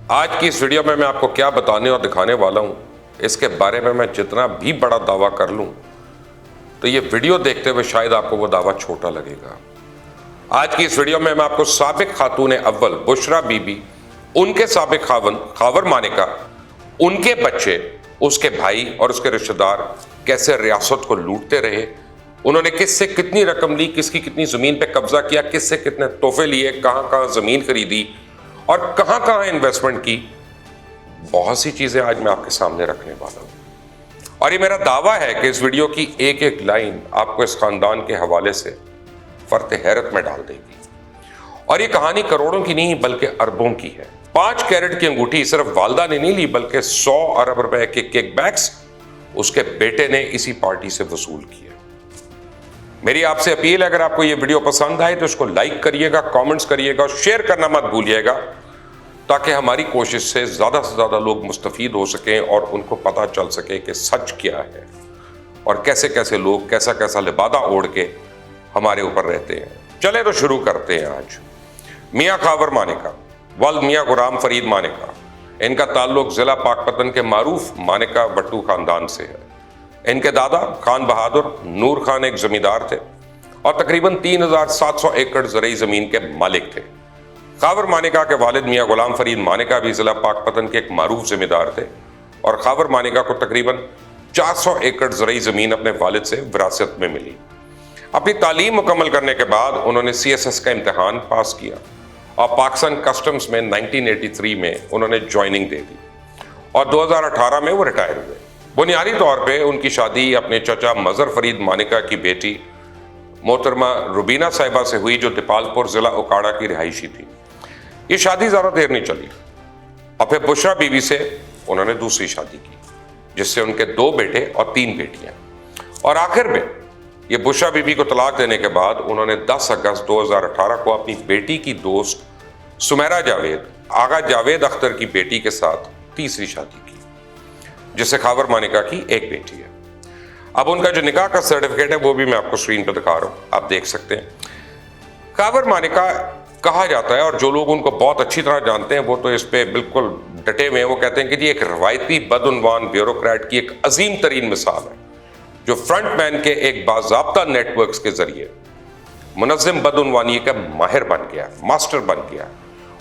آج کی اس ویڈیو میں آپ کو کیا بتانے اور دکھانے والا ہوں، اس کے بارے میں جتنا بھی بڑا دعویٰ کر لوں تو یہ ویڈیو دیکھتے ہوئے شاید آپ کو وہ دعویٰ چھوٹا لگے گا۔ آج کی اس ویڈیو میں آپ کو سابق خاتون اول بشرا بی بی، ان کے سابق خاوند خاور مانیکا، ان کے بچے، اس کے بھائی اور اس کے رشتہ دار کیسے ریاست کو لوٹتے رہے، انہوں نے کس سے کتنی رقم لی، کس کی کتنی زمین پہ قبضہ کیا، کس سے کتنے تحفے لیے، کہاں کہاں زمین خریدی اور کہاں کہاں انویسٹمنٹ کی، بہت سی چیزیں آج میں آپ کے سامنے رکھنے والا ہوں۔ اور یہ میرا دعویٰ ہے کہ اس ویڈیو کی ایک ایک لائن آپ کو اس خاندان کے حوالے سے فرط حیرت میں ڈال دے گی۔ اور یہ کہانی کروڑوں کی نہیں بلکہ اربوں کی ہے۔ 5 کیرٹ کی انگوٹھی صرف والدہ نے نہیں لی بلکہ 100 ارب روپے کے کک بیکس اس کے بیٹے نے اسی پارٹی سے وصول کیے۔ میری آپ سے اپیل ہے، اگر آپ کو یہ ویڈیو پسند آئے تو اس کو لائک کریے گا، کامنٹس کریے گا اور شیئر کرنا مت بھولیے گا، تاکہ ہماری کوشش سے زیادہ لوگ مستفید ہو سکیں اور ان کو پتہ چل سکے کہ سچ کیا ہے اور کیسے کیسے لوگ کیسا لبادہ اوڑھ کے ہمارے اوپر رہتے ہیں۔ چلے تو شروع کرتے ہیں۔ آج میاں خاور مانیکا والد میاں غلام فرید مانیکا، ان کا تعلق ضلع پاکپتن کے معروف مانیکا بٹو خاندان سے ہے۔ ان کے دادا خان بہادر نور خان ایک زمیندار تھے اور تقریباً 3700 ایکڑ زرعی زمین کے مالک تھے۔ خاور مانیکا کے والد میاں غلام فرید مانیکا بھی ضلع پاکپتن کے ایک معروف زمیندار تھے اور خاور مانیکا کو تقریباً 400 ایکڑ زرعی زمین اپنے والد سے وراثت میں ملی۔ اپنی تعلیم مکمل کرنے کے بعد انہوں نے CSS کا امتحان پاس کیا اور پاکستان کسٹمز میں 1983 میں انہوں نے جوائننگ دے دی اور 2018 میں وہ ریٹائر ہوئے۔ بنیادی طور پہ ان کی شادی اپنے چچا مظہر فرید مانیکا کی بیٹی محترمہ روبینہ صاحبہ سے ہوئی، جو دیپالپور ضلع اوکاڑا کی رہائشی تھی۔ یہ شادی زیادہ دیر نہیں چلی اور پھر بشرا بی بی سے انہوں نے دوسری شادی کی، جس سے ان کے 2 بیٹے اور 3 بیٹیاں، اور آخر میں یہ بشرا بی بی کو طلاق دینے کے بعد انہوں نے 10 اگست 2018 کو اپنی بیٹی کی دوست سمیرہ جاوید، آغا جاوید اختر کی بیٹی کے ساتھ تیسری شادی کی، جس سے خاور مانیکا کی ایک بیٹی ہے۔ اب ان کا جو نکاح کا سرٹیفکیٹ ہے وہ بھی میں آپ کو اسکرین پہ دکھا رہا ہوں، آپ دیکھ سکتے ہیں۔ خاور مانیکا کہا جاتا ہے، اور جو لوگ ان کو بہت اچھی طرح جانتے ہیں وہ تو اس پہ بالکل ڈٹے ہوئے ہیں، وہ کہتے ہیں کہ جی ایک روایتی بدعنوان بیوروکریٹ کی ایک عظیم ترین مثال ہے، جو فرنٹ مین کے ایک باضابطہ نیٹ ورکس کے ذریعے منظم بدعنوانی کا ماہر بن گیا، ماسٹر بن گیا۔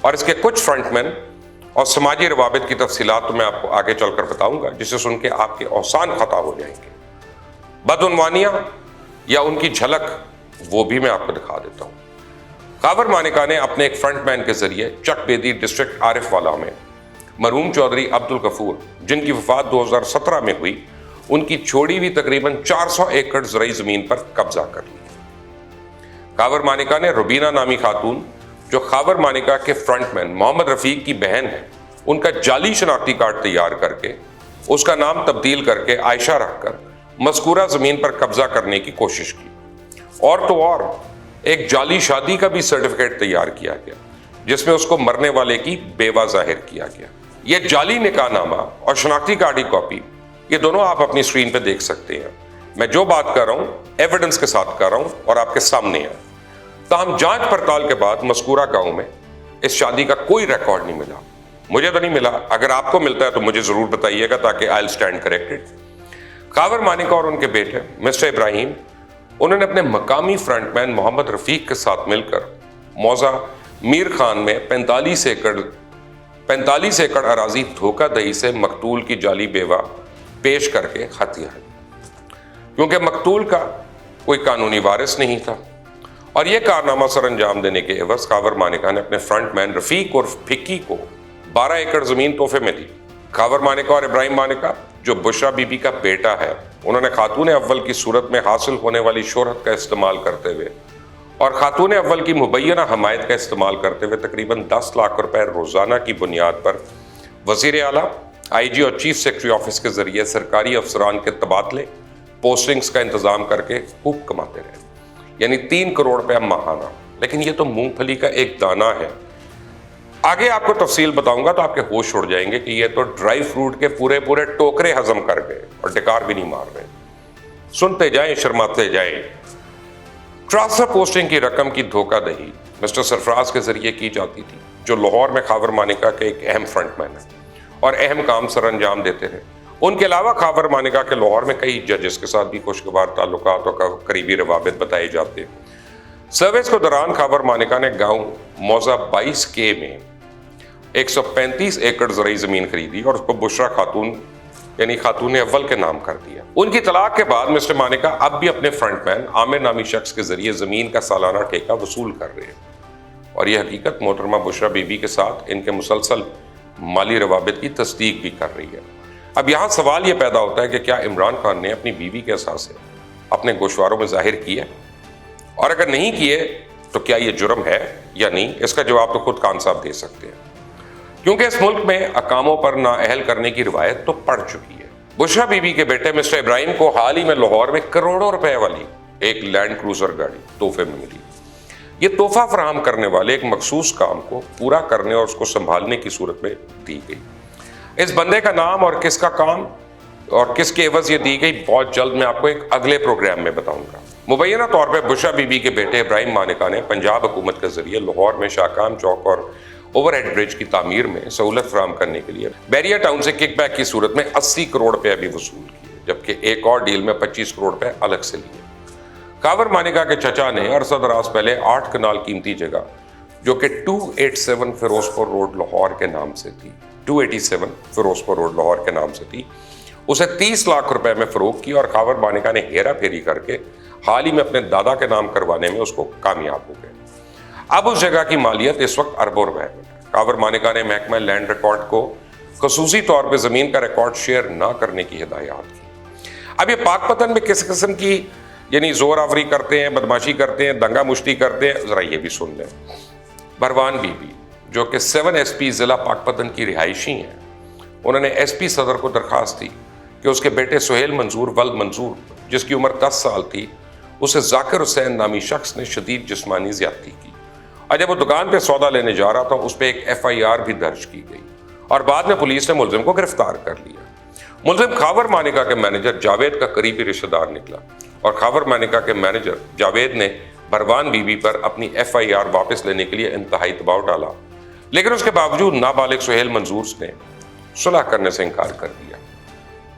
اور اس کے کچھ فرنٹ مین اور سماجی روابط کی تفصیلات تو میں آپ کو آگے چل کر بتاؤں گا، جسے سن کے آپ کے اوسان خطا ہو جائیں گے۔ بدعنوانیاں یا ان کی جھلک وہ بھی میں آپ کو دکھا دیتا ہوں۔ خاور مانیکا نے اپنے ایک فرنٹ مین کے ذریعے چک بیدی ڈسٹرکٹ عارف والا میں مرحوم چودھری عبدالغفور، جن کی وفات 2017 میں ہوئی، ان کی چھوڑی ہوئی تقریباً 400 ایکڑ زرعی زمین پر قبضہ کر لیا۔ خاور مانیکا نے روبینہ نامی خاتون، جو خاور مانیکا کے فرنٹ مین محمد رفیق کی بہن ہے، ان کا جعلی شناختی کارڈ تیار کر کے اس کا نام تبدیل کر کے عائشہ رکھ کر مذکورہ زمین پر قبضہ کرنے کی کوشش کی، اور تو اور ایک جعلی شادی کا بھی سرٹیفکیٹ تیار کیا گیا، جس میں اس کو مرنے والے کی بیوہ ظاہر کیا گیا۔ یہ جعلی نکاح نامہ اور شناختی کارڈ کی کاپی، یہ دونوں آپ اپنی اسکرین پہ دیکھ سکتے ہیں۔ میں جو بات کر رہا ہوں ایویڈنس کے ساتھ کر رہا ہوں اور آپ کے سامنے ہے۔ تاہم جانچ پڑتال کے بعد مذکورہ گاؤں میں اس شادی کا کوئی ریکارڈ نہیں ملا۔ مجھے تو نہیں ملا، اگر آپ کو ملتا ہے تو مجھے ضرور بتائیے گا تاکہ I will stand corrected. Khawar Maneka اور ان کے بیٹے مسٹر ابراہیم، انہوں نے اپنے مقامی فرنٹ مین محمد رفیق کے ساتھ مل کر موضع میر خان میں 45 ایکڑ اراضی دھوکہ دہی سے مقتول کی جعلی بیوہ پیش کر کے ہتھیا ہے، کیونکہ مقتول کا کوئی قانونی وارث نہیں تھا۔ اور یہ کارنامہ سر انجام دینے کے عوض خاور مانیکا نے اپنے فرنٹ مین رفیق اور پھکی کو 12 ایکڑ زمین تحفے میں دی۔ خاور مانیکا اور ابراہیم مانیکا، جو بشرا بی بی کا بیٹا ہے، انہوں نے خاتون اول کی صورت میں حاصل ہونے والی شہرت کا استعمال کرتے ہوئے اور خاتون اول کی مبینہ حمایت کا استعمال کرتے ہوئے تقریباً 10 لاکھ روپے روزانہ کی بنیاد پر وزیر اعلیٰ، IG اور چیف سیکرٹری آفس کے ذریعے سرکاری افسران کے تبادلے، پوسٹنگز کا انتظام کر کے خوب کماتے رہے، یعنی 3 کروڑ روپے ماہانہ۔ لیکن یہ تو مونگ پھلی کا ایک دانہ ہے، آگے آپ کو تفصیل بتاؤں گا تو آپ کے ہوش اڑ جائیں گے کہ یہ تو ڈرائی فروٹ کے پورے ٹوکرے ہضم کر گئے اور ڈکار بھی نہیں مار رہے۔ سنتے جائیں، شرماتے جائیں۔ ट्रांसफर पोस्टिंग की रकम की धोखा दही मिस्टर सरफराज के जरिए की जाती थी, जो लाहौर में खावर मानिका के एक अहम फ्रंटमैन है और अहम काम सर अंजाम देते रहे। उनके अलावा खावर मानिका के लाहौर में कई जजेस के साथ भी खुशगवार ताल्लुकात और करीबी रवाबित बताए जाते हैं। सर्विस के दौरान खावर मानिका ने गांव मौजा 22K में 135 एकड़ ज़राई ज़मीन खरीदी और उसको बुशरा खातून यानी खातून अव्वल के नाम कर दिया। उनकी तलाक के बाद मिस्टर मानिका अब भी अपने फ्रंटमैन आमिर नामी शख्स के जरिए ज़मीन का सालाना ठेका वसूल कर रहे हैं और यह हकीकत मोहतरमा बुशरा बीबी के साथ इनके मुसलसल माली रवाबित की तस्दीक भी कर रही है। अब यहाँ सवाल यह पैदा होता है कि क्या इमरान खान ने अपनी बीवी के असासे अपने गोशवारों में जाहिर किए, और अगर नहीं किए तो क्या यह जुर्म है या नहीं, इसका जवाब तो खुद खान साहब दे सकते हैं, क्योंकि इस मुल्क में अकामों पर नाअहल करने की रिवायत तो पड़ चुकी है। बुशरा बीबी के बेटे मिस्टर इब्राहिम को हाल ही में लाहौर में करोड़ों रुपए वाली एक लैंड क्रूजर गाड़ी तोहफे में मिली। ये तोहफा फराहम करने वाले एक मखसूस काम को पूरा करने और उसको संभालने की सूरत में दी गई। इस बंदे का नाम और किसका काम और किसके एवज ये दी गई, बहुत जल्द मैं आपको एक अगले प्रोग्राम में बताऊंगा। मुबैना तौर पर बुशरा बीबी के बेटे इब्राहिम मानिका ने पंजाब हुकूमत के जरिए लाहौर में शाकाम चौक और ओवरहेड ब्रिज की तामीर में सहूलत फराहम करने के लिए बैरिया टाउन से किकबैक की सूरत में 80 करोड़ रुपए भी वसूल किए, जबकि एक और डील में 25 करोड़ रुपए अलग से लिए। खावर मानिका के चचा ने अरसा दराज पहले 8 कनाल कीमती जगह जो कि 287 फिरोजपुर रोड लाहौर के नाम से थी, 287 फिरोजपुर रोड लाहौर के नाम से थी, उसे 30 लाख रुपए में फरोख्त की और खावर मानिका ने हेरा फेरी करके हाल ही में अपने दादा के नाम करवाने में उसको कामयाब हो गए। अब उस जगह की मालियत इस वक्त अरबों रुपए में। खावर मानिका ने महकमा लैंड रिकॉर्ड को खसूसी तौर पर जमीन का रिकॉर्ड शेयर ना करने की हिदायत की। अब ये पाकपतन में किस किस्म की यानी जोर आवरी करते हैं, बदमाशी करते हैं, दंगा मुश्ती करते हैं, जरा ये भी सुन लें। परवान बीबी जो कि 7 SP जिला पाकपतन की रिहायशी हैं, उन्होंने SP सदर को दरखास्त दी कि उसके बेटे सुहेल मंजूर वल्द मंजूर, जिसकी उम्र 10 साल थी, उसे जाकिर हुसैन नामी शख्स ने शदीद जिस्मानी ज्यादती की और जब वो दुकान पे सौदा लेने जा रहा था उस पर एक FIR भी दर्ज की गई और बाद में पुलिस ने मुलजिम को गिरफ्तार कर लिया। मुलजिम खावर मानिका के मैनेजर जावेद का करीबी रिश्तेदार निकला और खावर मानिका के मैनेजर जावेद ने परवान बीबी पर अपनी FIR वापस लेने के लिए इंतहाई दबाव डाला, लेकिन उसके बावजूद नाबालिग सुहेल मंजूर ने सुलह करने से इनकार कर दिया।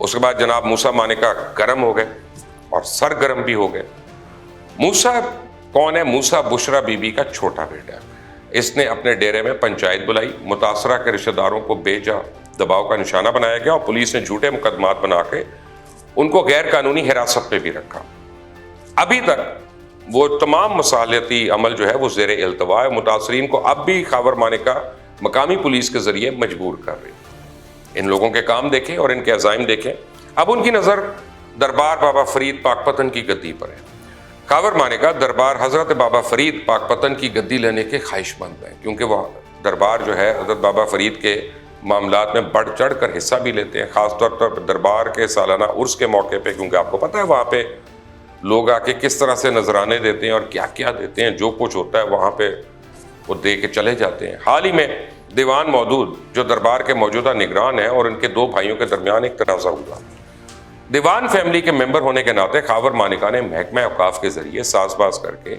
उसके बाद जनाब मूसा मानिका गर्म हो गए और सरगर्म भी हो गए। मूसा कौन है? मूसा बुशरा बीबी का छोटा बेटा है। इसने अपने डेरे में पंचायत बुलाई, मुतासरा के रिश्तेदारों को बेजा दबाव का निशाना बनाया गया और पुलिस ने झूठे मुकदमात बना के उनको गैर कानूनी हिरासत में भी रखा। अभी तक वो तमाम मसालियती अमल जो है वो ज़ेरे इल्तवा है। मुतासरीन को अब भी खावर मानिका मकामी पुलिस के जरिए मजबूर कर रही है। इन लोगों के काम देखें और इनके अज़ाइम देखें। अब उनकी नज़र दरबार बाबा फरीद पाकपतन की गद्दी पर है। खावर मानिका दरबार हजरत बाबा फरीद पाकपतन की गद्दी लेने के ख्वाहिशमंद हैं, क्योंकि वह दरबार जो है हजरत बाबा फरीद के मामलात में बढ़ चढ़ कर हिस्सा भी लेते हैं, ख़ासतौर पर दरबार के सालाना उर्स के मौके पे, क्योंकि आपको पता है वहाँ पे लोग आके किस तरह से नजराने देते हैं और क्या क्या देते हैं, जो कुछ होता है वहाँ पे वो दे के चले जाते हैं। हाल ही में दीवान मौदूद जो दरबार के मौजूदा निगरान हैं और उनके 2 भाइयों के दरमियान एक तनाज़ा हुआ। दीवान फैमिली के मेंबर होने के नाते खावर मानिका ने महकमा औकाफ के जरिए साजबाज करके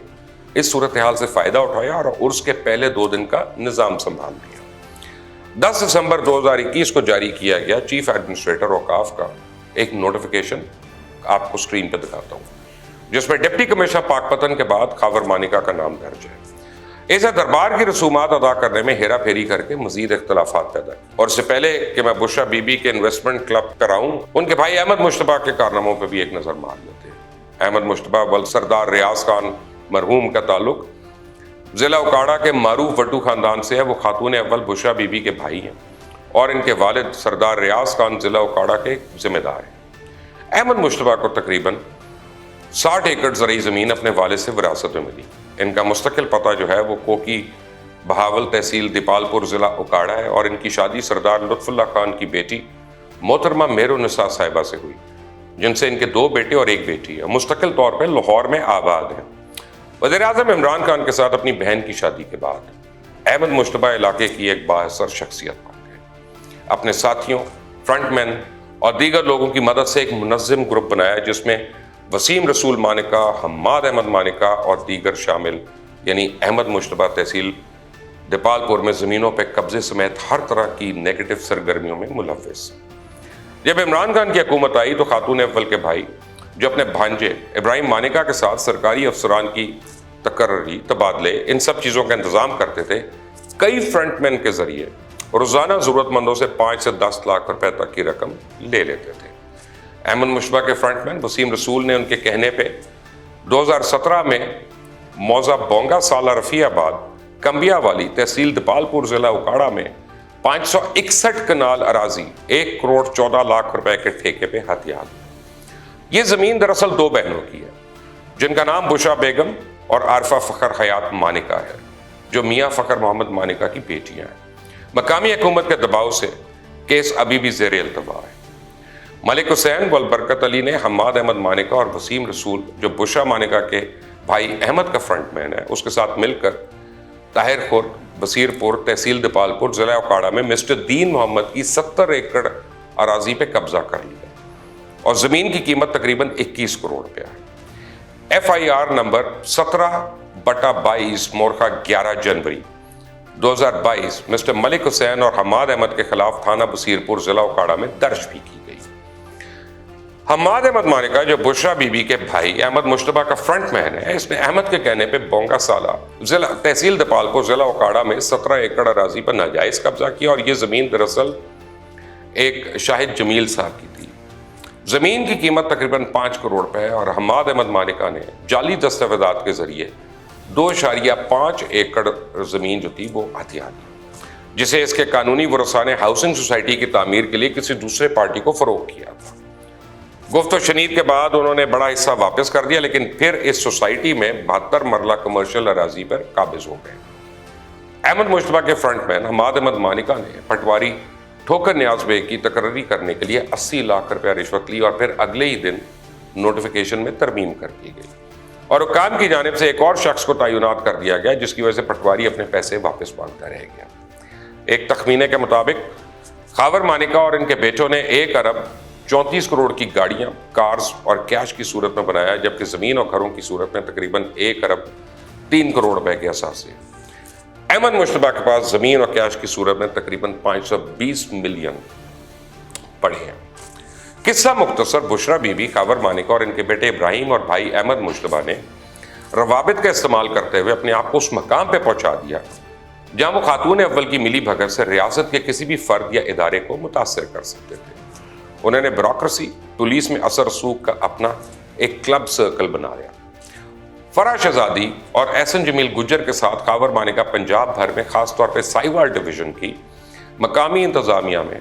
इस सूरत हाल से फ़ायदा उठाया और उर्स के पहले 2 दिन का निज़ाम संभाल लिया। 10 दिसंबर 2021 को जारी किया गया चीफ एडमिनिस्ट्रेटर औकाफ का एक नोटिफिकेशन आपको स्क्रीन पर दिखाता हूँ, जिसमें डिप्टी कमिश्नर पाकपतन के बाद खावर मानिका का नाम दर्ज है। इसे दरबार की रसूमात अदा करने में हेरा फेरी करके मजीद इख्तलाफात पैदा की। और इससे पहले कि मैं बुशरा बीबी के इन्वेस्टमेंट क्लब कराऊं, उनके भाई अहमद मुश्तबा के कारनामों पर भी एक नज़र मार लेते हैं। अहमद मुश्तबा वल सरदार रियाज खान मरहूम का ताल्लुक जिला उकाड़ा के मारूफ वटू खानदान से है। वो खातून अव्वल बुशरा बीबी के भाई हैं और इनके वालिद सरदार रियाज खान जिला उकाड़ा के जिम्मेदार हैं। अहमद मुश्तबा को तकरीबन 60 एकड़ ज़राई ज़मीन अपने वालिद से विरासत में मिली। इनका मुस्तकिल पता जो है वो कोकी बहावल तहसील दीपालपुर ज़िला उकाड़ा है और इनकी शादी सरदार लुत्फुल्लाह खान की बेटी मोहतरमा मेहरुन्निसा साहिबा से हुई, जिनसे इनके 2 बेटे और 1 बेटी है। मुस्तकिल तौर पर लाहौर में आबाद है। वज़ीर-ए-आज़म इमरान खान के साथ अपनी बहन की शादी के बाद अहमद मुश्तबा इलाके की एक बाअसर शख्सियत बन गए। अपने साथियों, फ्रंटमैन और दीगर लोगों की मदद से एक मुनज़्ज़म ग्रुप बनाया, जिसमें वसीम रसूल मानिका, हम्माद अहमद मानिका और दीगर शामिल, यानी अहमद मुश्तबा तहसील दीपालपुर में ज़मीनों पर कब्जे समेत हर तरह की नेगेटिव सरगर्मियों में मुलव्वस। जब इमरान खान की हुकूमत आई तो खातून अव्वल के भाई, जो अपने भांजे इब्राहिम मानिका के साथ सरकारी अफसरान की तकर्री, तबादले, इन सब चीज़ों का इंतज़ाम करते थे, कई फ्रंटमैन के ज़रिए रोज़ाना ज़रूरतमंदों से 5 से 10 लाख रुपए तक की रकम ले लेते थे। अहमद मुश्तबा के फ्रंटमैन वसीम रसूल ने उनके कहने पे 2017 में मौजा बोंगा साला रफ़ियाबाद कंबिया वाली तहसील दीपालपुर ज़िला उकाड़ा में 561 कनाल अराजी 1 करोड़ 14 लाख रुपए के ठेके पे हथियार। ये ज़मीन दरअसल 2 बहनों की है, जिनका नाम बुशा बेगम और आरफा फ़खर हयात मानिका है, जो मियाँ फ़खर मोहम्मद मानिका की बेटियाँ हैं। मकामी हुकूमत के दबाव से केस अभी भी ज़ेर इल्तवा है। मलिक हुसैन वल बरकत अली ने हम्माद अहमद मानिका और वसीम रसूल, जो बुशा मानिका के भाई अहमद का फ्रंटमैन है, उसके साथ मिलकर ताहिर खुर्द, बसीरपुर, तहसील दीपालपुर, ज़िला उकाड़ा में मिस्टर दीन मोहम्मद की 70 एकड़ अराजी पे कब्जा कर लिया और ज़मीन की कीमत तकरीबन 21 करोड़ रुपया है। FIR नंबर 17/22 मोरखा 11 जनवरी 2022 मिस्टर मलिक हुसैन और हम्माद अहमद के खिलाफ थाना बसीरपुर, ज़िला उकाड़ा में दर्ज भी की गई। हम्माद अहमद मानिका, जो बुशरा बीबी के भाई अहमद मुश्तबा का फ्रंटमैन है, इसने अहमद के कहने पे बोंगा साला जिला तहसील दीपालपुर, ज़िला उकाड़ा में 17 एकड़ अराजी पर नाजायज कब्जा किया और ये ज़मीन दरअसल एक शाहिद जमील साहब की थी। ज़मीन की कीमत तकरीबन 5 करोड़ रुपए है और हम्माद अहमद मानिका ने जाली दस्तावेज़ात के जरिए 2.5 एकड़ ज़मीन जो थी वो हथिया ली, जिसे इसके कानूनी वरसा ने हाउसिंग सोसाइटी की तामीर के लिए किसी दूसरे पार्टी को फ़रोग किया था। गुफ्त शनीद के बाद उन्होंने बड़ा हिस्सा वापस कर दिया, लेकिन फिर इस सोसाइटी में 72 मरला कमर्शियल अराजी पर काबिज हो गए। अहमद मुश्तबा के फ्रंटमैन हम्माद अहमद मानिका ने पटवारी ठोकर न्याज बेग की तकर्री करने के लिए 80 लाख रुपया रिश्वत ली और फिर अगले ही दिन नोटिफिकेशन में तरमीम कर दी गई और हुकाम की जानिब से एक और शख्स को तैनात कर दिया गया, जिसकी वजह से पटवारी अपने पैसे वापस मांगता रह गया। एक तखमीने के मुताबिक खावर मानिका और इनके बेटों ने 1 अरब 34 करोड़ की गाड़ियां, कार्स और कैश की सूरत में बनाया, जबकि ज़मीन और घरों की सूरत में तकरीबन 1 अरब 3 करोड़ रुपए के असासे। अहमद मुश्तबा के पास ज़मीन और कैश की सूरत में तकरीबन 520 मिलियन पड़े हैं। किस्सा मुख्तसर, बुशरा बीबी, खावर मानिका और इनके बेटे इब्राहिम और भाई अहमद मुश्तबा ने रवाबित का इस्तेमाल करते हुए अपने आप को उस मकाम पर पहुंचा दिया जहां वो खातून अव्वल की मिली भगत से रियासत के किसी भी फर्द या इदारे को मुतासर कर सकते थे। उन्होंने ब्यूरोक्रेसी, पुलिस में असर रसूख का अपना एक क्लब सर्कल बना लिया। फराह शहजादी और एहसन जमील गुज्जर के साथ खावर मानिका पंजाब भर में, खासतौर पर साहिवाल डिवीजन की मकामी इंतजामिया में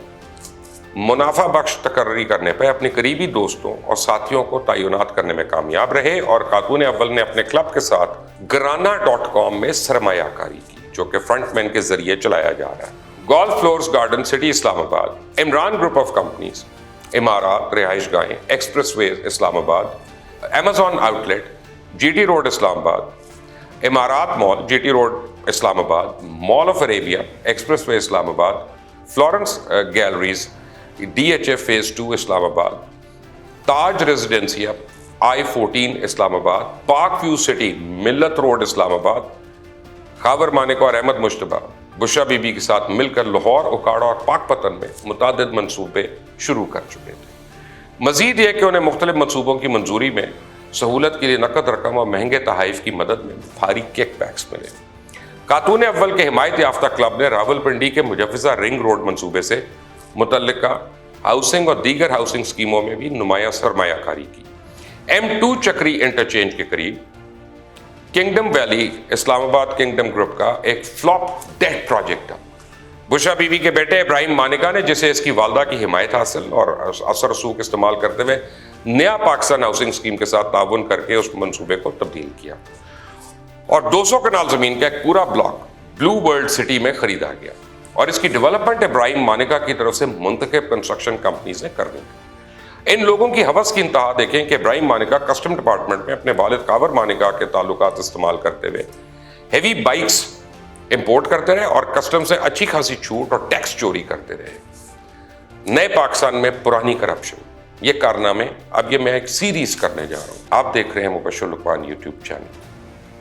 मुनाफा बख्श तकर्री करने पर अपने करीबी दोस्तों और साथियों को तैनात करने में कामयाब रहे और खातून अव्वल ने अपने क्लब के साथ Grana.com में सरमायाकारी की, जो कि फ्रंटमैन के जरिए चलाया जा रहा है। Golf floors garden city Islamabad, Imran group of companies, Imarat रिहाइश गाहें, express way Islamabad, Amazon outlet, GT road Islamabad, Imarat mall, GT road Islamabad, mall of Arabia, express way Islamabad, Florence galleries, DHF phase 2 Islamabad, Taj residencia, I-14 Islamabad, park view city, Millat road Islamabad. Khawar Maneka और अहमद मुश्तबा बुशरा बीबी के साथ मिलकर लाहौर, उकाड़ा और पाकपतन में मुतादिद मनसूबे शुरू कर चुके थे। मजीद यह कि उन्हें मुख्तलिफ मनसूबों की मंजूरी में सहूलत के लिए नकद रकम और महंगे तहाइफ की मदद में भारी किकबैक्स मिले। खातून अव्वल के हिमायत याफ्ता क्लब ने रावलपिंडी के मुजव्वजा रिंग रोड मंसूबे से मुतल्लिका हाउसिंग और दीगर हाउसिंग स्कीमों में भी नुमाया सरमायाकारी की। M2 चक्री इंटरचेंज के करीब kingdom valley Islamabad kingdom group का एक फ्लॉप डेड प्रोजेक्ट था। बुशरा बीवी के बेटे इब्राहिम मानिका ने, जिसे इसकी वालदा की हिमायत हासिल और असर रसूख इस्तेमाल करते हुए नया पाकिस्तान हाउसिंग स्कीम के साथ ताउन करके उस मंसूबे को तब्दील किया और 200 कनाल जमीन का एक पूरा ब्लॉक ब्लू वर्ल्ड सिटी में खरीदा गया और इसकी डेवलपमेंट इब्राहिम मानिका की तरफ से मुंतखब कंस्ट्रक्शन कंपनीज ने कर दी। इन लोगों की हवस की इंतहा देखें कि इब्राहिम मानिका कस्टम डिपार्टमेंट में अपने वालिद खावर मानिका के ताल्लुकात इस्तेमाल करते हुए हेवी बाइक्स इंपोर्ट करते रहे और कस्टम से अच्छी खासी छूट और टैक्स चोरी करते रहे। नए पाकिस्तान में पुरानी करप्शन, یہ کارنامے اب یہ میں ایک سیریز کرنے جا رہا ہوں. آپ دیکھ رہے ہیں مبشر لقمان یوٹیوب چینل.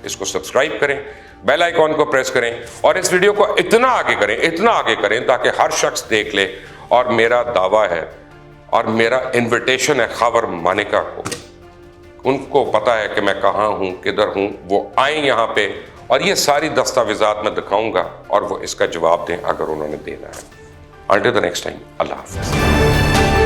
اس کو سبسکرائب کریں, بیل آئیکن کو پریس کریں اور اس ویڈیو کو اتنا آگے کریں تاکہ ہر شخص دیکھ لے. اور میرا دعویٰ ہے اور میرا انویٹیشن ہے خاور مانیکا کو, ان کو پتا ہے کہ میں کہاں ہوں, کدھر ہوں, وہ آئیں یہاں پہ اور یہ ساری دستاویزات میں دکھاؤں گا اور وہ اس کا جواب دیں اگر انہوں نے دینا ہے. Until the next time, اللہ حافظ.